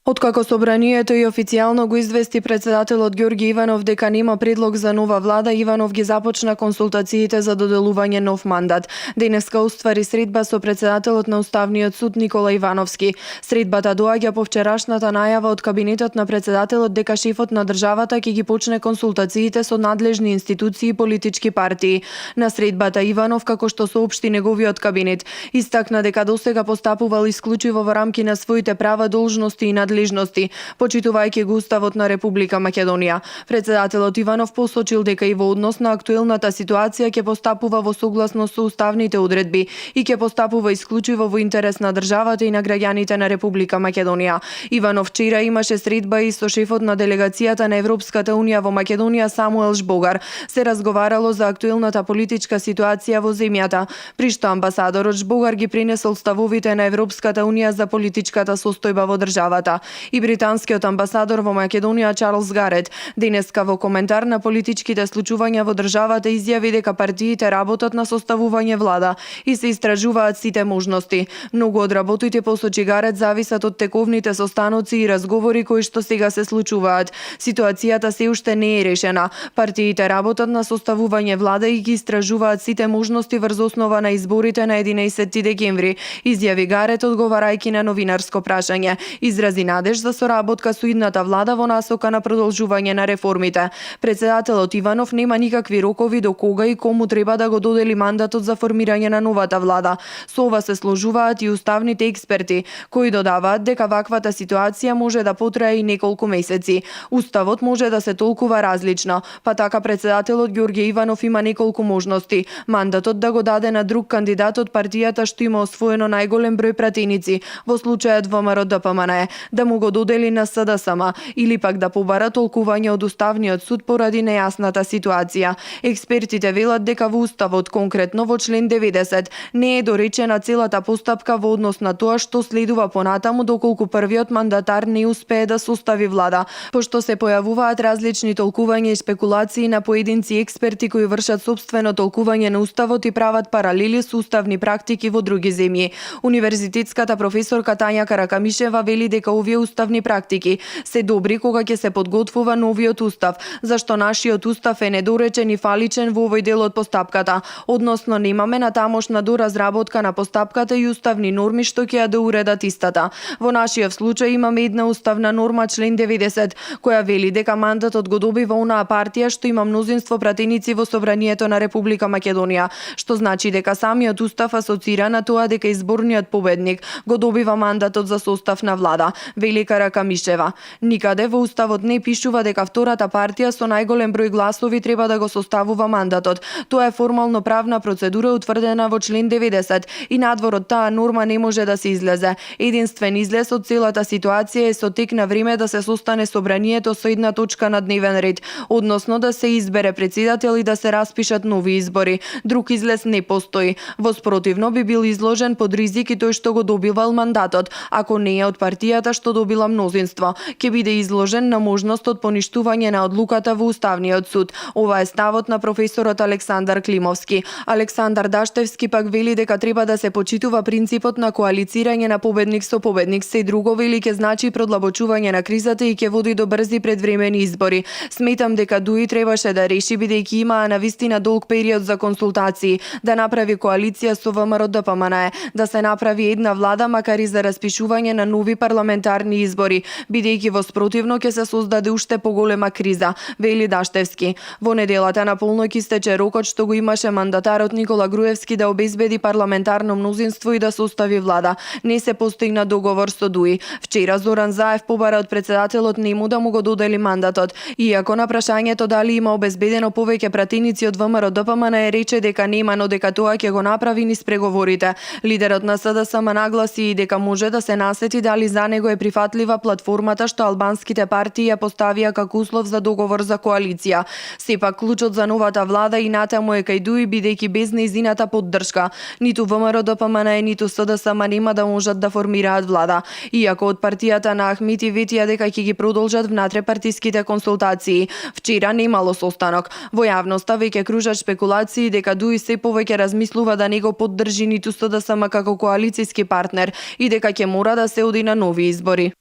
Откако собранието и официјално го извести председателот Ѓорги Иванов дека нема предлог за нова влада, Иванов ги започна консултациите за доделување нов мандат. Денеска уствари средба со председателот на Уставниот суд Никола Ивановски. Средбата доаѓа по вчерашната најава од кабинетот на председателот дека шефот на државата ќе ги почне консултациите со надлежни институции и политички партии. На средбата Иванов, како што соопшти неговиот кабинет, истакна дека досега постапувал исклучиво во рамки на своите права, должности и надлежности, почитувајќи го Уставот на Република Македонија. Председателот Иванов посочил дека и во однос на актуелната ситуација ќе постапува во согласно со уставните одредби и ќе постапува исклучиво во интерес на државата и на граѓаните на Република Македонија. Иванов вчера имаше средба и со шефот на делегацијата на Европската унија во Македонија Самуел Жбогар. Се разговарало за актуелната политичка ситуација во земјата, при што амбасадорот Жбогар ги пренесол ставовите на Европската унија за политичката состојба во државата. И британскиот амбасадор во Македонија Чарлс Гарет денеска во коментар на политичките случувања во државата изјави дека партиите работат на составување влада и се истражуваат сите можности. Многу од работите, посочи Гарет, зависат од тековните состаноци и разговори кои што сега се случуваат. Ситуацијата се уште не е решена. Партиите работат на составување влада и ги истражуваат сите можности врз основа на изборите на 11 декември, изјави Гарет одговарајќи на новинарско прашање. Изрази надеж за соработка со идната влада во насока на продолжување на реформите. Председателот Иванов нема никакви рокови до кога и кому треба да го додели мандатот за формирање на новата влада. Со ова се сложуваат и уставните експерти, кои додаваат дека ваквата ситуација може да потрае и неколку месеци. Уставот може да се толкува различно, па така председателот Ѓорѓе Иванов има неколку можности. Мандатот да го даде на друг кандидат од партијата што има освоено најголем број пратеници, во случајот ВМРО ДПМНЕ, да му го додели на СДСМ или пак да побара толкување од Уставниот суд поради нејасната ситуација. Експертите велат дека во Уставот, конкретно во член 90, не е доречена целата постапка во однос на тоа што следува понатаму доколку првиот мандатар не успее да состави влада, пошто се појавуваат различни толкувања и спекулации на поединци експерти кои вршат сопствено толкување на Уставот и прават паралели со уставни практики во други земји. Универзитетската професорка Тања Каракамишева вели дека овие уставни практики се добри кога ќе се подготвува новиот устав, зашто нашиот устав е недоречен и фаличен во овој дел од постапката, односно немаме натамошна доразработка на постапката и уставни норми што ќе ја доуредат истата. Во нашиот случај имаме една уставна норма, член 90, која вели дека мандатот го добива онаа партија што има мнозинство пратеници во собранието на Република Македонија, што значи дека самиот устав асоцира на тоа дека изборниот победник го добива мандатот за состав на влада, вели Каракамишева. Никаде во Уставот не пишува дека втората партија со најголем број гласови треба да го составува мандатот. Тоа е формално правна процедура утврдена во член 90 и надвор од таа норма не може да се излезе. Единствен излез од целата ситуација е со тек на време да се состане собранието со една точка на дневен ред, односно да се избере председател и да се распишат нови избори. Друг излез не постои. Во спротивно би бил изложен под ризик и тој што го добивал мандатот, ако не е од партијата што добила мнозинство, ќе биде изложен на можност од поништување на одлуката во Уставниот суд. Ова е ставот на професорот Александар Климовски. Александар Даштевски пак вели дека треба да се почитува принципот на коалицирање на победник со победник, се друго вели ќе значи продлабочување на кризата и ќе води до брзи предвремени избори. Сметам дека ДУИ требаше да реши, бидејќи имаа навистина долг период за консултации, да направи коалиција со ВМРО ДПМНЕ, да се направи една влада макар и за распишување на нови парламентарни избори, бидејќи во спротивно ќе се создаде уште поголема криза, вели Даштевски. Во неделата на полноќ истече рокот што го имаше мандатарот Никола Груевски да обезбеди парламентарно мнозинство и да состави влада. Не се постигна договор со ДУИ. Вчера Зоран Заев побара од председателот нему да му го додели мандатот. Иако на прашањето дали има обезбедено повеќе пратеници од ВМРО ДПМНЕ рече дека нема, но дека тоа ќе го направи низ преговорите. Лидерот на СДСМ нагласи и дека може да се насети дали за него е прифатлива платформата што албанските партии ја поставија како услов за договор за коалиција. Сепак клучот за новата влада и натаму е кај ДУИ, бидејќи без нејзината поддршка ниту ВМРО ДПМНЕ ниту СДСМ нема да можат да формираат влада. Иако од партијата на Ахмити ветија дека ќе ги продолжат внатре-партиските консултации. Вчера немало состанок. Во јавноста веќе кружат спекулации дека ДУИ се повеќе размислува да не го поддржи ниту СДСМ како коалициски партнер и дека ќе мора да се оди на нови избори.